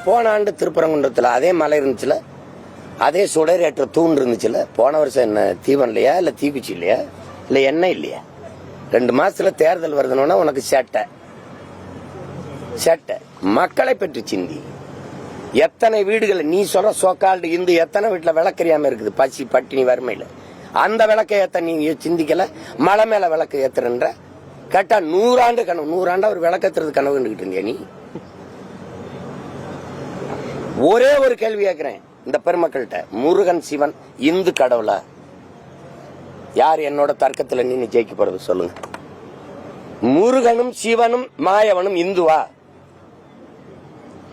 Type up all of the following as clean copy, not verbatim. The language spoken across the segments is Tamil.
போன ஆண்டு திருப்பரங்குன்றத்துல அதே மலை இருந்துச்சுல, அதே சுடரேற்ற தூண் இருந்துச்சுல. போன வருஷம் என்ன தீபம் இல்லையா, இல்ல தீக்குச்சி இல்லையா, இல்ல எண்ணெய் இல்லையா? 2 மாசத்துல தேர்தல் வருதுன்னா உனக்கு சேட்டை. மக்களை பற்றி சிந்தி. எத்தனை வீடுகள் நீ சொல்ற சோக்கால்டு இந்து எத்தனை வீட்டுல விளக்கறியாம இருக்குது, பசி பட்டினி வறுமையில. அந்த விளக்கை ஏத்த நீ சிந்திக்கல. மலை மேல விளக்கு ஏத்துறன்ற கேட்டா 100 ஆண்டு கனவு, 100 ஆண்டா ஒரு விளக்கத்துறது கனவு கண்டுகிட்டு இருந்தியா நீ? ஒரே ஒரு கேள்வி கேட்கிறேன் இந்த பெருமக்கள்கிட்ட, முருகன் சிவன் இந்து கடவுளா? யார் என்னோட தர்க்கத்துல நீ ஜெயிக்க போறது சொல்லுங்க. முருகனும் சிவனும் மாயவனும் இந்துவா?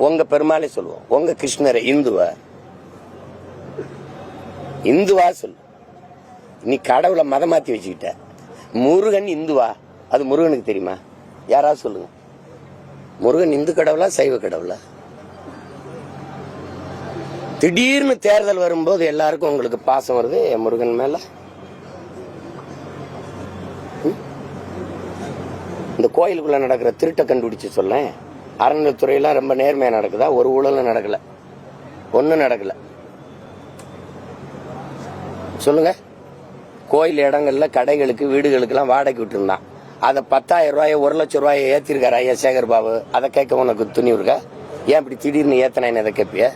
உங்க பெருமாளே சொல்லுவோம். உங்க கிருஷ்ணரை இந்துவா? இந்துவா சொல்லு. நீ கடவுளை மதம் மாத்தி வச்சுக்கிட்ட. முருகன் இந்துவா? அது முருகனுக்கு தெரியுமா? யாராவது சொல்லுங்க. முருகன் இந்து கடவுளா சைவ கடவுளா? திடீர்னு தேர்தல் வரும்போது எல்லாருக்கும் உங்களுக்கு பாசம் வருது முருகன் மேல. இந்த கோயிலுக்குள்ள நடக்கிற திருட்டை கண்டுபிடிச்சு சொல்ல. அறநிலைத்துறையெல்லாம் ரொம்ப நேர்மையா நடக்குதா? ஒரு ஊழலும் நடக்கல, ஒன்னும் நடக்கல. சொல்லுங்க. கோயில் இடங்கள்ல கடைகளுக்கு வீடுகளுக்கு எல்லாம் வாடகை விட்டு இருந்தான். அதை 10,000 ரூபாய 1,00,000 ரூபாயை ஏத்திருக்காரு ஐயா சேகர் பாபு. அதை கேட்க உனக்கு துணி இருக்கா? ஏன் இப்படி திடீர்னு ஏத்தனா எதை கேட்பிய?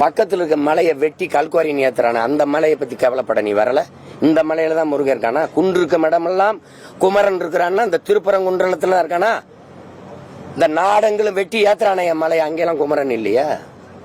பக்கத்துல இருக்க மலையை வெட்டி கல்குவாரி நீ ஏத்துறான, அந்த மலையை பத்தி கவலைப்பட நீ வரல. இந்த மலையில தான் முருகன் இருக்கானா? குன்று இருக்க இடமெல்லாம் குமரன் இருக்கிறான்னா இந்த திருப்பரங்குன்றத்துல இருக்கானா? இந்த நாடங்களும் வெட்டி ஏத்துறான என் மலை, அங்கெல்லாம் குமரன் இல்லையா?